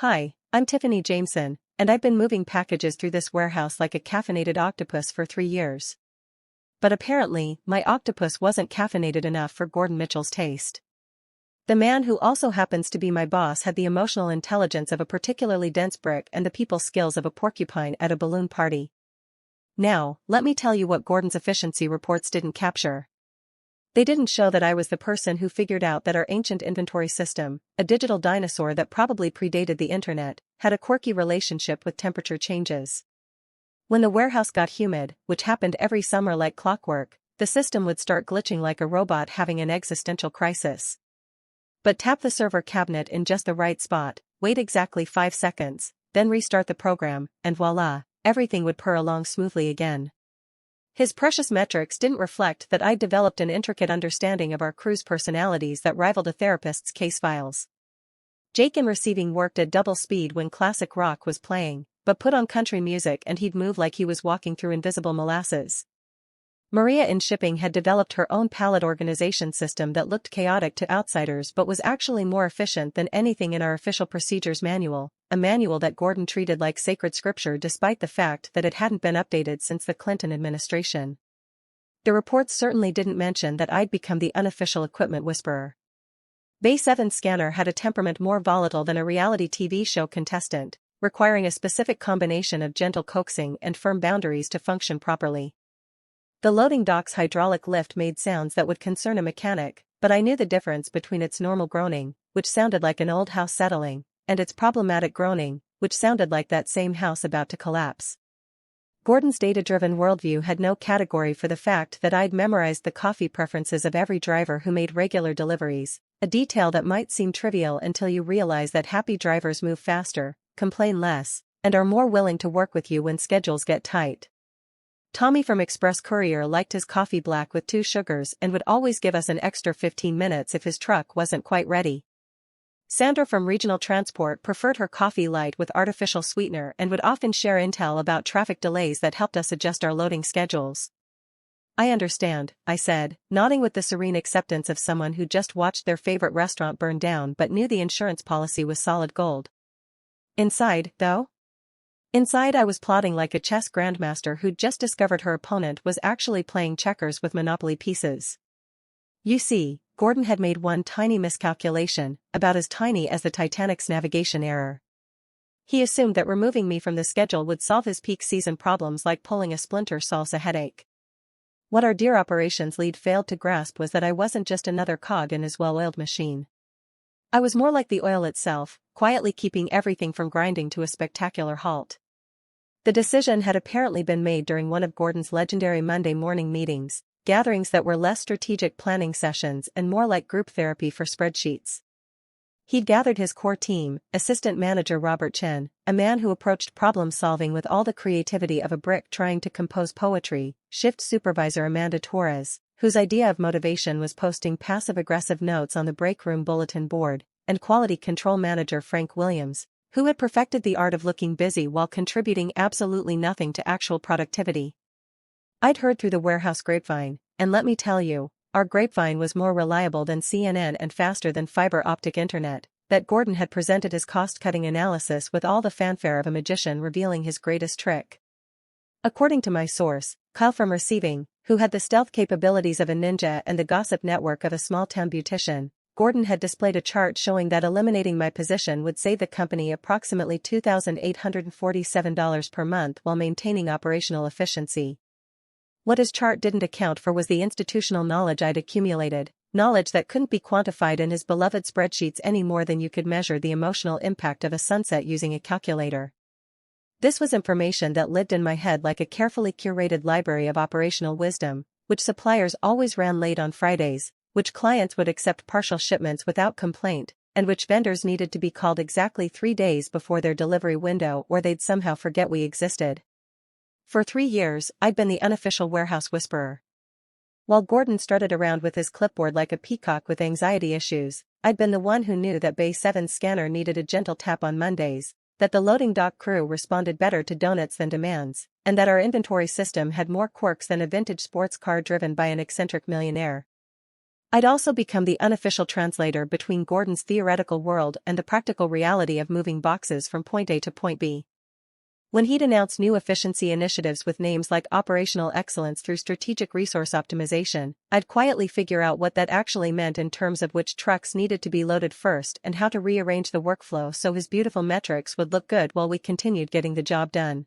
Hi, I'm Tiffany Jameson, and I've been moving packages through this warehouse like a caffeinated octopus for 3 years. But apparently, my octopus wasn't caffeinated enough for Gordon Mitchell's taste. The man who also happens to be my boss had the emotional intelligence of a particularly dense brick and the people skills of a porcupine at a balloon party. Now, let me tell you what Gordon's efficiency reports didn't capture. They didn't show that I was the person who figured out that our ancient inventory system, a digital dinosaur that probably predated the internet, had a quirky relationship with temperature changes. When the warehouse got humid, which happened every summer like clockwork, the system would start glitching like a robot having an existential crisis. But tap the server cabinet in just the right spot, wait exactly 5 seconds, then restart the program, and voila, everything would purr along smoothly again. His precious metrics didn't reflect that I'd developed an intricate understanding of our crew's personalities that rivaled a therapist's case files. Jake in receiving worked at double speed when classic rock was playing, but put on country music and he'd move like he was walking through invisible molasses. Maria in shipping had developed her own pallet organization system that looked chaotic to outsiders but was actually more efficient than anything in our official procedures manual, a manual that Gordon treated like sacred scripture despite the fact that it hadn't been updated since the Clinton administration. The reports certainly didn't mention that I'd become the unofficial equipment whisperer. Bay 7's scanner had a temperament more volatile than a reality TV show contestant, requiring a specific combination of gentle coaxing and firm boundaries to function properly. The loading dock's hydraulic lift made sounds that would concern a mechanic, but I knew the difference between its normal groaning, which sounded like an old house settling, and its problematic groaning, which sounded like that same house about to collapse. Gordon's data-driven worldview had no category for the fact that I'd memorized the coffee preferences of every driver who made regular deliveries, a detail that might seem trivial until you realize that happy drivers move faster, complain less, and are more willing to work with you when schedules get tight. Tommy from Express Courier liked his coffee black with 2 sugars and would always give us an extra 15 minutes if his truck wasn't quite ready. Sandra from Regional Transport preferred her coffee light with artificial sweetener and would often share intel about traffic delays that helped us adjust our loading schedules. I understand, I said, nodding with the serene acceptance of someone who just watched their favorite restaurant burn down but knew the insurance policy was solid gold. Inside, though? Inside I was plotting like a chess grandmaster who'd just discovered her opponent was actually playing checkers with Monopoly pieces. You see, Gordon had made one tiny miscalculation, about as tiny as the Titanic's navigation error. He assumed that removing me from the schedule would solve his peak season problems like pulling a splinter solves a headache. What our dear operations lead failed to grasp was that I wasn't just another cog in his well-oiled machine. I was more like the oil itself, quietly keeping everything from grinding to a spectacular halt. The decision had apparently been made during one of Gordon's legendary Monday morning meetings, gatherings that were less strategic planning sessions and more like group therapy for spreadsheets. He'd gathered his core team, assistant manager Robert Chen, a man who approached problem-solving with all the creativity of a brick trying to compose poetry, shift supervisor Amanda Torres, whose idea of motivation was posting passive-aggressive notes on the break room bulletin board, and quality control manager Frank Williams, who had perfected the art of looking busy while contributing absolutely nothing to actual productivity. I'd heard through the warehouse grapevine, and let me tell you, our grapevine was more reliable than CNN and faster than fiber optic internet, that Gordon had presented his cost-cutting analysis with all the fanfare of a magician revealing his greatest trick. According to my source, Kyle from Receiving, who had the stealth capabilities of a ninja and the gossip network of a small-town beautician, Gordon had displayed a chart showing that eliminating my position would save the company approximately $2,847 per month while maintaining operational efficiency. What his chart didn't account for was the institutional knowledge I'd accumulated, knowledge that couldn't be quantified in his beloved spreadsheets any more than you could measure the emotional impact of a sunset using a calculator. This was information that lived in my head like a carefully curated library of operational wisdom, which suppliers always ran late on Fridays, which clients would accept partial shipments without complaint, and which vendors needed to be called exactly 3 days before their delivery window or they'd somehow forget we existed. For 3 years, I'd been the unofficial warehouse whisperer. While Gordon strutted around with his clipboard like a peacock with anxiety issues, I'd been the one who knew that Bay 7's scanner needed a gentle tap on Mondays, that the loading dock crew responded better to donuts than demands, and that our inventory system had more quirks than a vintage sports car driven by an eccentric millionaire. I'd also become the unofficial translator between Gordon's theoretical world and the practical reality of moving boxes from point A to point B. When he'd announce new efficiency initiatives with names like operational excellence through strategic resource optimization, I'd quietly figure out what that actually meant in terms of which trucks needed to be loaded first and how to rearrange the workflow so his beautiful metrics would look good while we continued getting the job done.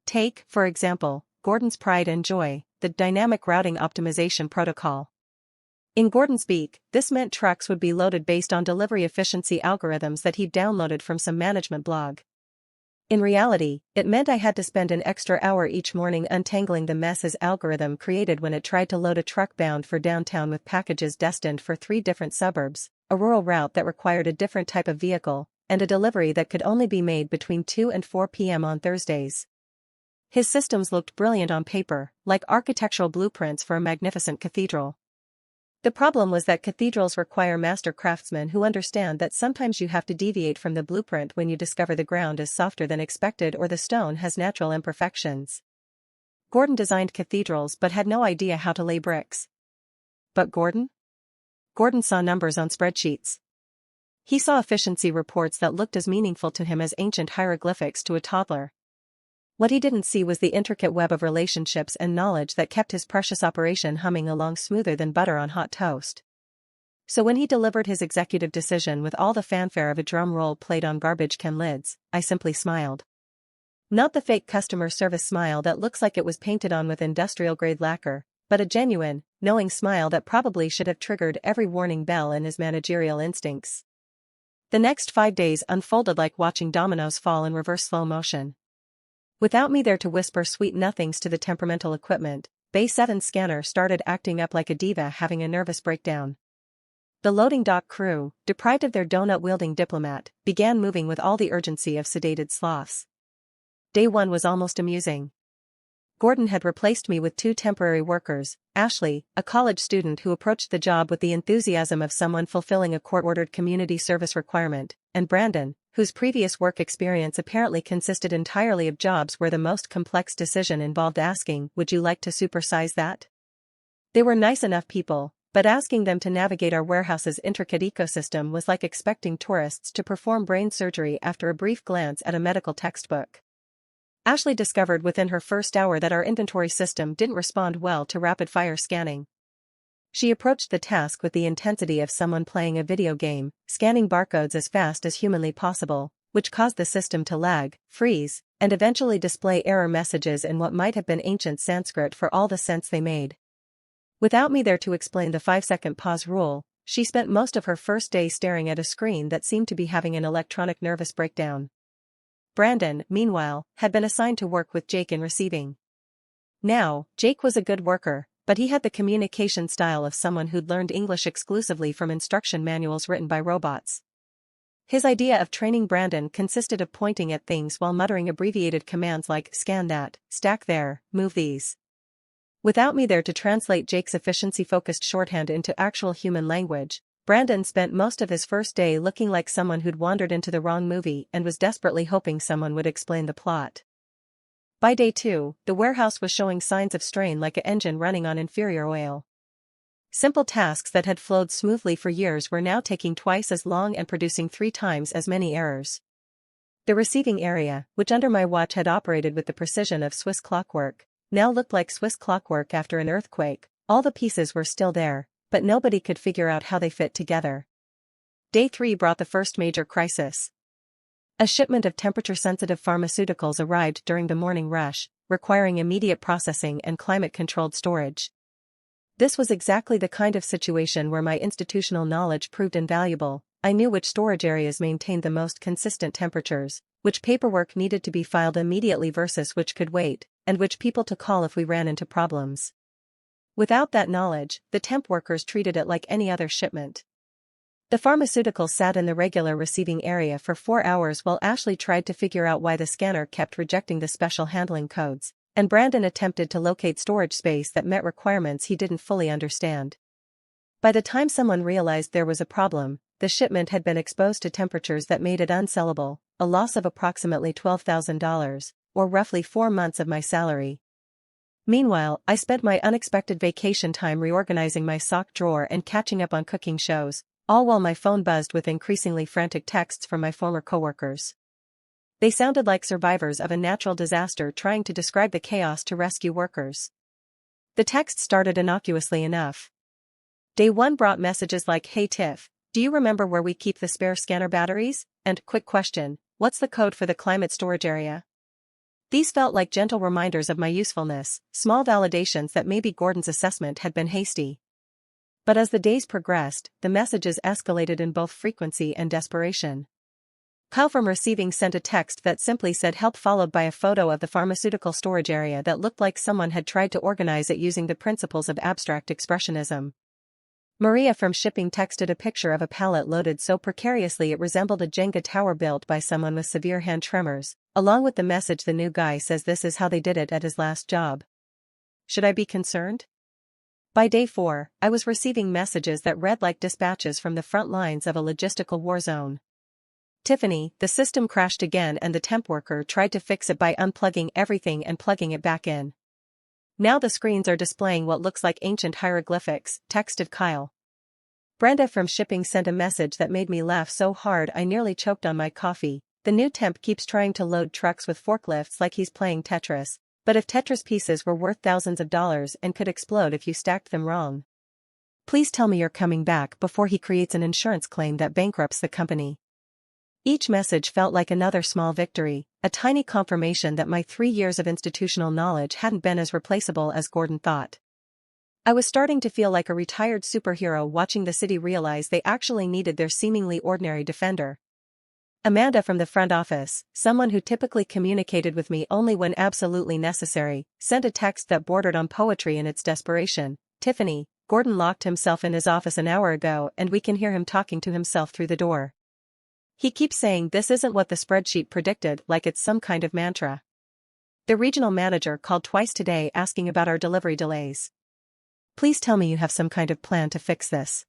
Take, for example, Gordon's pride and joy, the dynamic routing optimization protocol. In Gordon's speak, this meant trucks would be loaded based on delivery efficiency algorithms that he'd downloaded from some management blog. In reality, it meant I had to spend an extra hour each morning untangling the mess his algorithm created when it tried to load a truck bound for downtown with packages destined for 3 different suburbs, a rural route that required a different type of vehicle, and a delivery that could only be made between 2 and 4 p.m. on Thursdays. His systems looked brilliant on paper, like architectural blueprints for a magnificent cathedral. The problem was that cathedrals require master craftsmen who understand that sometimes you have to deviate from the blueprint when you discover the ground is softer than expected or the stone has natural imperfections. Gordon designed cathedrals but had no idea how to lay bricks. But Gordon? Gordon saw numbers on spreadsheets. He saw efficiency reports that looked as meaningful to him as ancient hieroglyphics to a toddler. What he didn't see was the intricate web of relationships and knowledge that kept his precious operation humming along smoother than butter on hot toast. So when he delivered his executive decision with all the fanfare of a drum roll played on garbage can lids, I simply smiled. Not the fake customer service smile that looks like it was painted on with industrial-grade lacquer, but a genuine, knowing smile that probably should have triggered every warning bell in his managerial instincts. The next 5 days unfolded like watching dominoes fall in reverse slow motion. Without me there to whisper sweet nothings to the temperamental equipment, Bay 7 scanner started acting up like a diva having a nervous breakdown. The loading dock crew, deprived of their donut-wielding diplomat, began moving with all the urgency of sedated sloths. Day 1 was almost amusing. Gordon had replaced me with 2 temporary workers, Ashley, a college student who approached the job with the enthusiasm of someone fulfilling a court-ordered community service requirement, and Brandon, whose previous work experience apparently consisted entirely of jobs where the most complex decision involved asking, "Would you like to supersize that?" They were nice enough people, but asking them to navigate our warehouse's intricate ecosystem was like expecting tourists to perform brain surgery after a brief glance at a medical textbook. Ashley discovered within her first hour that our inventory system didn't respond well to rapid-fire scanning. She approached the task with the intensity of someone playing a video game, scanning barcodes as fast as humanly possible, which caused the system to lag, freeze, and eventually display error messages in what might have been ancient Sanskrit for all the sense they made. Without me there to explain the 5-second pause rule, she spent most of her first day staring at a screen that seemed to be having an electronic nervous breakdown. Brandon, meanwhile, had been assigned to work with Jake in receiving. Now, Jake was a good worker, but he had the communication style of someone who'd learned English exclusively from instruction manuals written by robots. His idea of training Brandon consisted of pointing at things while muttering abbreviated commands like "scan that," "stack there," "move these." Without me there to translate Jake's efficiency-focused shorthand into actual human language, Brandon spent most of his first day looking like someone who'd wandered into the wrong movie and was desperately hoping someone would explain the plot. By day 2, the warehouse was showing signs of strain like an engine running on inferior oil. Simple tasks that had flowed smoothly for years were now taking twice as long and producing 3 times as many errors. The receiving area, which under my watch had operated with the precision of Swiss clockwork, now looked like Swiss clockwork after an earthquake. All the pieces were still there, but nobody could figure out how they fit together. Day 3 brought the first major crisis. A shipment of temperature-sensitive pharmaceuticals arrived during the morning rush, requiring immediate processing and climate-controlled storage. This was exactly the kind of situation where my institutional knowledge proved invaluable. I knew which storage areas maintained the most consistent temperatures, which paperwork needed to be filed immediately versus which could wait, and which people to call if we ran into problems. Without that knowledge, the temp workers treated it like any other shipment. The pharmaceutical sat in the regular receiving area for 4 hours while Ashley tried to figure out why the scanner kept rejecting the special handling codes, and Brandon attempted to locate storage space that met requirements he didn't fully understand. By the time someone realized there was a problem, the shipment had been exposed to temperatures that made it unsellable, a loss of approximately $12,000, or roughly 4 months of my salary. Meanwhile, I spent my unexpected vacation time reorganizing my sock drawer and catching up on cooking shows, all while my phone buzzed with increasingly frantic texts from my former coworkers. They sounded like survivors of a natural disaster trying to describe the chaos to rescue workers. The text started innocuously enough. Day 1 brought messages like, "Hey Tiff, do you remember where we keep the spare scanner batteries?" And, "Quick question, what's the code for the climate storage area?" These felt like gentle reminders of my usefulness, small validations that maybe Gordon's assessment had been hasty. But as the days progressed, the messages escalated in both frequency and desperation. Kyle from receiving sent a text that simply said help, followed by a photo of the pharmaceutical storage area that looked like someone had tried to organize it using the principles of abstract expressionism. Maria from shipping texted a picture of a pallet loaded so precariously it resembled a Jenga tower built by someone with severe hand tremors, along with the message, "The new guy says this is how they did it at his last job. Should I be concerned?" By day 4, I was receiving messages that read like dispatches from the front lines of a logistical war zone. "Tiffany, the system crashed again and the temp worker tried to fix it by unplugging everything and plugging it back in. Now the screens are displaying what looks like ancient hieroglyphics," texted Kyle. Brenda from shipping sent a message that made me laugh so hard I nearly choked on my coffee. "The new temp keeps trying to load trucks with forklifts like he's playing Tetris, but if Tetris pieces were worth thousands of dollars and could explode if you stacked them wrong. Please tell me you're coming back before he creates an insurance claim that bankrupts the company." Each message felt like another small victory, a tiny confirmation that my 3 years of institutional knowledge hadn't been as replaceable as Gordon thought. I was starting to feel like a retired superhero watching the city realize they actually needed their seemingly ordinary defender. Amanda from the front office, someone who typically communicated with me only when absolutely necessary, sent a text that bordered on poetry in its desperation. "Tiffany, Gordon locked himself in his office an hour ago and we can hear him talking to himself through the door. He keeps saying this isn't what the spreadsheet predicted, like it's some kind of mantra. The regional manager called twice today asking about our delivery delays. Please tell me you have some kind of plan to fix this.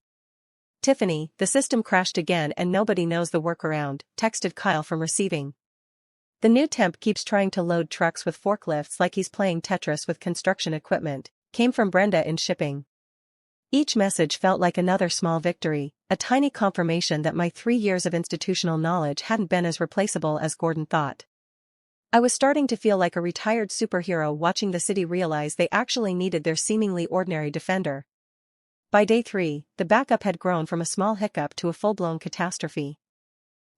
Tiffany, the system crashed again and nobody knows the workaround," texted Kyle from receiving. "The new temp keeps trying to load trucks with forklifts like he's playing Tetris with construction equipment," came from Brenda in shipping. Each message felt like another small victory, a tiny confirmation that my 3 years of institutional knowledge hadn't been as replaceable as Gordon thought. I was starting to feel like a retired superhero watching the city realize they actually needed their seemingly ordinary defender. By day 3, the backup had grown from a small hiccup to a full-blown catastrophe.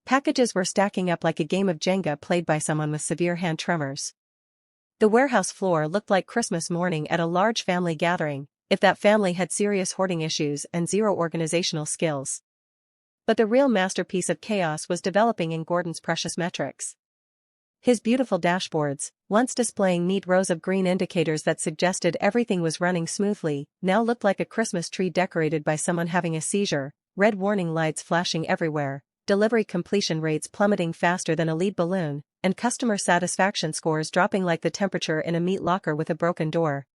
Packages were stacking up like a game of Jenga played by someone with severe hand tremors. The warehouse floor looked like Christmas morning at a large family gathering, if that family had serious hoarding issues and zero organizational skills. But the real masterpiece of chaos was developing in Gordon's precious metrics. His beautiful dashboards, once displaying neat rows of green indicators that suggested everything was running smoothly, now looked like a Christmas tree decorated by someone having a seizure, red warning lights flashing everywhere, delivery completion rates plummeting faster than a lead balloon, and customer satisfaction scores dropping like the temperature in a meat locker with a broken door.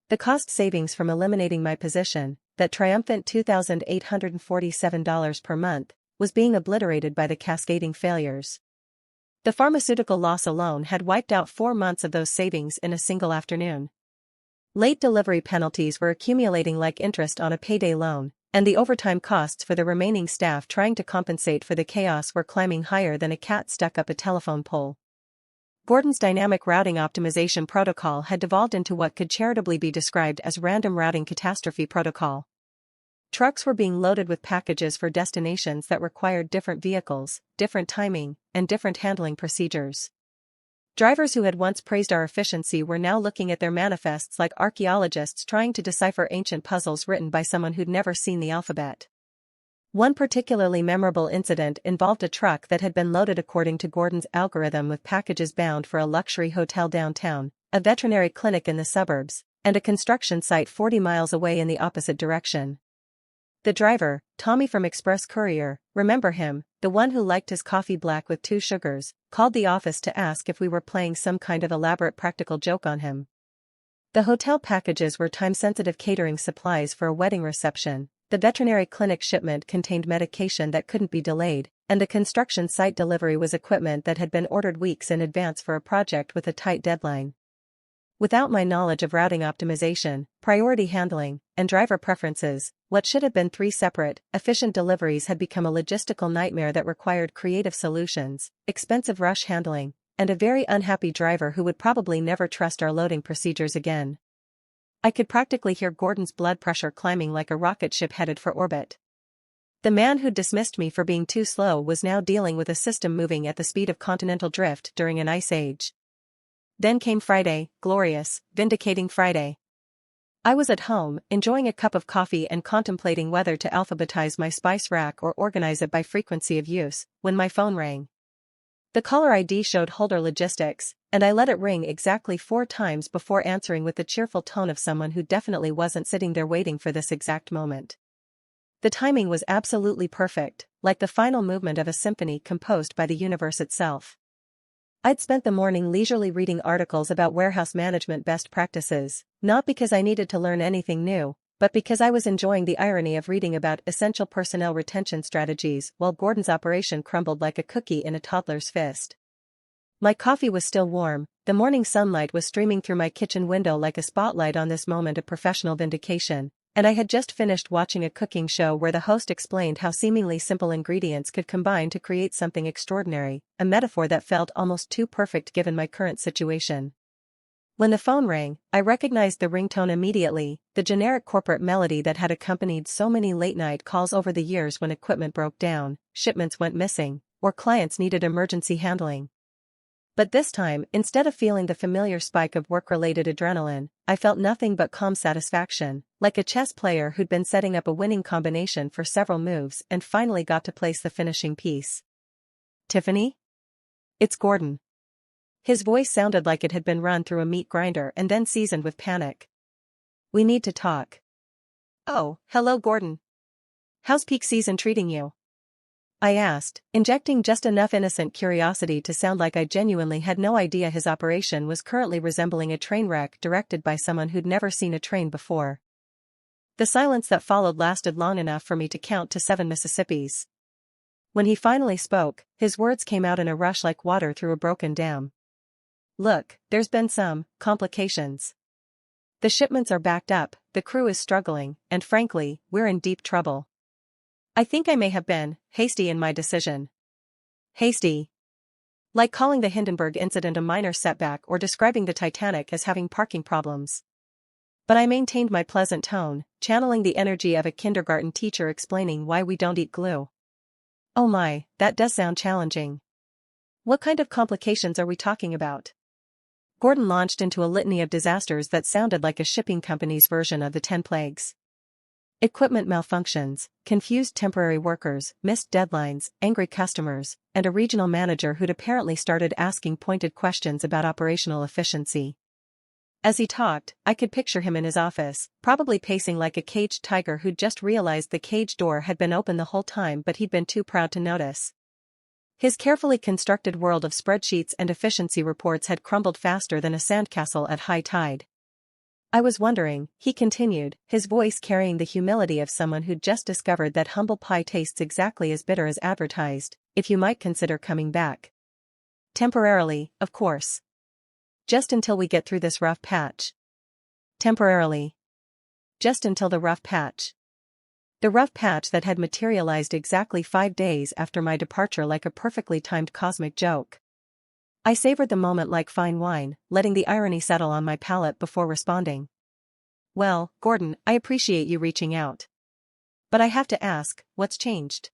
The cost savings from eliminating my position, that triumphant $2,847 per month, was being obliterated by the cascading failures. The pharmaceutical loss alone had wiped out 4 months of those savings in a single afternoon. Late delivery penalties were accumulating like interest on a payday loan, and the overtime costs for the remaining staff trying to compensate for the chaos were climbing higher than a cat stuck up a telephone pole. Gordon's dynamic routing optimization protocol had devolved into what could charitably be described as random routing catastrophe protocol. Trucks were being loaded with packages for destinations that required different vehicles, different timing, and different handling procedures. Drivers who had once praised our efficiency were now looking at their manifests like archaeologists trying to decipher ancient puzzles written by someone who'd never seen the alphabet. One particularly memorable incident involved a truck that had been loaded according to Gordon's algorithm with packages bound for a luxury hotel downtown, a veterinary clinic in the suburbs, and a construction site 40 miles away in the opposite direction. The driver, Tommy from Express Courier, remember him, the one who liked his coffee black with 2 sugars, called the office to ask if we were playing some kind of elaborate practical joke on him. The hotel packages were time-sensitive catering supplies for a wedding reception, the veterinary clinic shipment contained medication that couldn't be delayed, and the construction site delivery was equipment that had been ordered weeks in advance for a project with a tight deadline. Without my knowledge of routing optimization, priority handling, and driver preferences, what should have been 3 separate, efficient deliveries had become a logistical nightmare that required creative solutions, expensive rush handling, and a very unhappy driver who would probably never trust our loading procedures again. I could practically hear Gordon's blood pressure climbing like a rocket ship headed for orbit. The man who dismissed me for being too slow was now dealing with a system moving at the speed of continental drift during an ice age. Then came Friday, glorious, vindicating Friday. I was at home, enjoying a cup of coffee and contemplating whether to alphabetize my spice rack or organize it by frequency of use, when my phone rang. The caller ID showed Holder Logistics, and I let it ring exactly 4 times before answering with the cheerful tone of someone who definitely wasn't sitting there waiting for this exact moment. The timing was absolutely perfect, like the final movement of a symphony composed by the universe itself. I'd spent the morning leisurely reading articles about warehouse management best practices, not because I needed to learn anything new, but because I was enjoying the irony of reading about essential personnel retention strategies while Gordon's operation crumbled like a cookie in a toddler's fist. My coffee was still warm, the morning sunlight was streaming through my kitchen window like a spotlight on this moment of professional vindication, and I had just finished watching a cooking show where the host explained how seemingly simple ingredients could combine to create something extraordinary, a metaphor that felt almost too perfect given my current situation. When the phone rang, I recognized the ringtone immediately, the generic corporate melody that had accompanied so many late-night calls over the years when equipment broke down, shipments went missing, or clients needed emergency handling. But this time, instead of feeling the familiar spike of work-related adrenaline, I felt nothing but calm satisfaction, like a chess player who'd been setting up a winning combination for several moves and finally got to place the finishing piece. "Tiffany? It's Gordon." His voice sounded like it had been run through a meat grinder and then seasoned with panic. "We need to talk." "Oh, hello Gordon. How's peak season treating you?" I asked, injecting just enough innocent curiosity to sound like I genuinely had no idea his operation was currently resembling a train wreck directed by someone who'd never seen a train before. The silence that followed lasted long enough for me to count to 7 Mississippis. When he finally spoke, his words came out in a rush like water through a broken dam. "Look, there's been some complications. The shipments are backed up, the crew is struggling, and frankly, we're in deep trouble. I think I may have been hasty in my decision." Hasty? Like calling the Hindenburg incident a minor setback or describing the Titanic as having parking problems. But I maintained my pleasant tone, channeling the energy of a kindergarten teacher explaining why we don't eat glue. "Oh my, that does sound challenging. What kind of complications are we talking about?" Gordon launched into a litany of disasters that sounded like a shipping company's version of the 10 plagues. Equipment malfunctions, confused temporary workers, missed deadlines, angry customers, and a regional manager who'd apparently started asking pointed questions about operational efficiency. As he talked, I could picture him in his office, probably pacing like a caged tiger who'd just realized the cage door had been open the whole time but he'd been too proud to notice. His carefully constructed world of spreadsheets and efficiency reports had crumbled faster than a sandcastle at high tide. "I was wondering," he continued, his voice carrying the humility of someone who'd just discovered that humble pie tastes exactly as bitter as advertised, "if you might consider coming back. Temporarily, of course. Just until we get through this rough patch." Temporarily. Just until the rough patch. The rough patch that had materialized exactly 5 days after my departure like a perfectly timed cosmic joke. I savored the moment like fine wine, letting the irony settle on my palate before responding. "Well, Gordon, I appreciate you reaching out. But I have to ask, what's changed?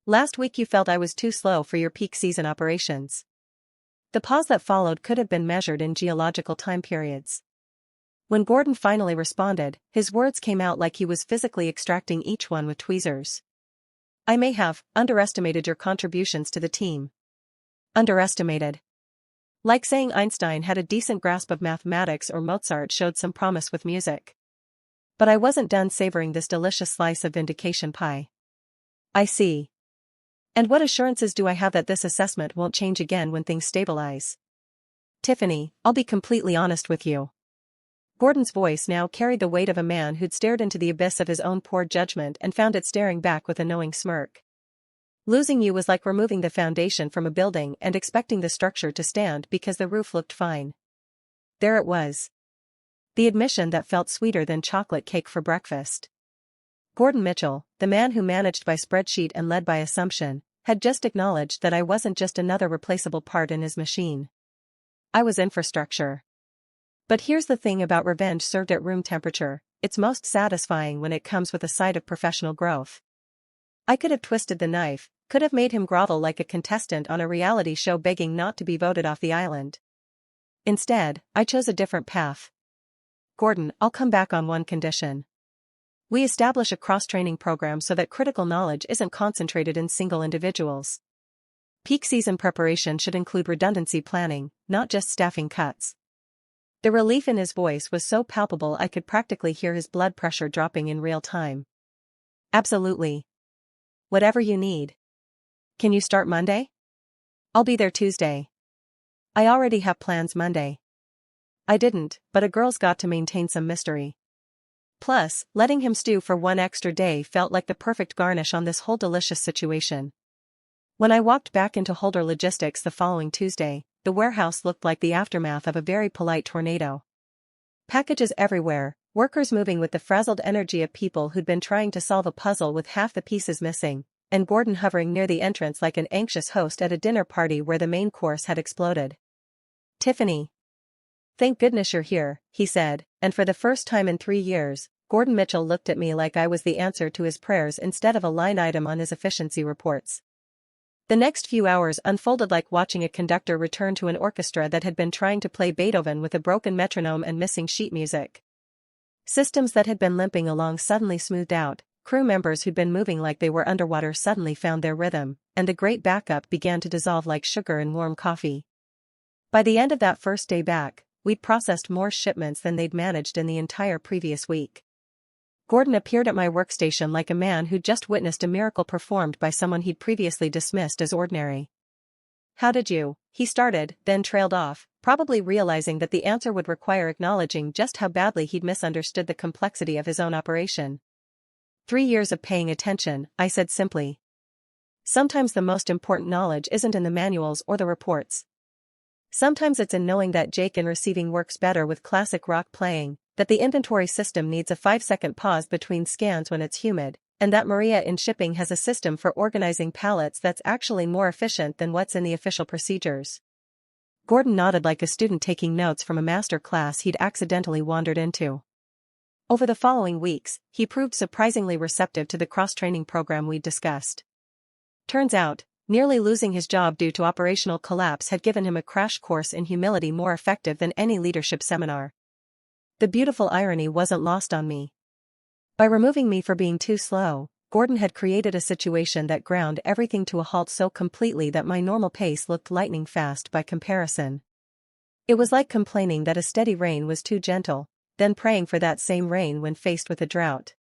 Last week you felt I was too slow for your peak season operations." The pause that followed could have been measured in geological time periods. When Gordon finally responded, his words came out like he was physically extracting each one with tweezers. "I may have underestimated your contributions to the team." Underestimated. Like saying Einstein had a decent grasp of mathematics or Mozart showed some promise with music. But I wasn't done savoring this delicious slice of vindication pie. "I see. And what assurances do I have that this assessment won't change again when things stabilize?" "Tiffany, I'll be completely honest with you." Gordon's voice now carried the weight of a man who'd stared into the abyss of his own poor judgment and found it staring back with a knowing smirk. "Losing you was like removing the foundation from a building and expecting the structure to stand because the roof looked fine. there it was. The admission that felt sweeter than chocolate cake for breakfast. Gordon Mitchell, the man who managed by spreadsheet and led by assumption, had just acknowledged that I wasn't just another replaceable part in his machine. I was infrastructure. But here's the thing about revenge served at room temperature: it's most satisfying when it comes with a side of professional growth. I could have twisted the knife, could have made him grovel like a contestant on a reality show begging not to be voted off the island. Instead, I chose a different path. Gordon, I'll come back on one condition. We establish a cross-training program so that critical knowledge isn't concentrated in single individuals. Peak season preparation should include redundancy planning, not just staffing cuts. The relief in his voice was so palpable I could practically hear his blood pressure dropping in real time. Absolutely. Whatever you need. Can you start Monday? I'll be there Tuesday. I already have plans Monday. I didn't, but a girl's got to maintain some mystery. Plus, letting him stew for one extra day felt like the perfect garnish on this whole delicious situation. When I walked back into Holder Logistics the following Tuesday, the warehouse looked like the aftermath of a very polite tornado. Packages everywhere, workers moving with the frazzled energy of people who'd been trying to solve a puzzle with half the pieces missing, and Gordon hovering near the entrance like an anxious host at a dinner party where the main course had exploded. Tiffany. Thank goodness you're here, he said, and for the first time in 3 years, Gordon Mitchell looked at me like I was the answer to his prayers instead of a line item on his efficiency reports. The next few hours unfolded like watching a conductor return to an orchestra that had been trying to play Beethoven with a broken metronome and missing sheet music. Systems that had been limping along suddenly smoothed out, crew members who'd been moving like they were underwater suddenly found their rhythm, and the great backup began to dissolve like sugar in warm coffee. By the end of that first day back, we'd processed more shipments than they'd managed in the entire previous week. Gordon appeared at my workstation like a man who'd just witnessed a miracle performed by someone he'd previously dismissed as ordinary. How did you? He started, then trailed off, probably realizing that the answer would require acknowledging just how badly he'd misunderstood the complexity of his own operation. 3 years of paying attention, I said simply. Sometimes the most important knowledge isn't in the manuals or the reports. Sometimes it's in knowing that Jake in receiving works better with classic rock playing, that the inventory system needs a 5-second pause between scans when it's humid, and that Maria in shipping has a system for organizing pallets that's actually more efficient than what's in the official procedures. Gordon nodded like a student taking notes from a master class he'd accidentally wandered into. Over the following weeks, he proved surprisingly receptive to the cross-training program we'd discussed. Turns out, nearly losing his job due to operational collapse had given him a crash course in humility more effective than any leadership seminar. The beautiful irony wasn't lost on me. By removing me for being too slow, Gordon had created a situation that ground everything to a halt so completely that my normal pace looked lightning fast by comparison. It was like complaining that a steady rain was too gentle, then praying for that same rain when faced with a drought.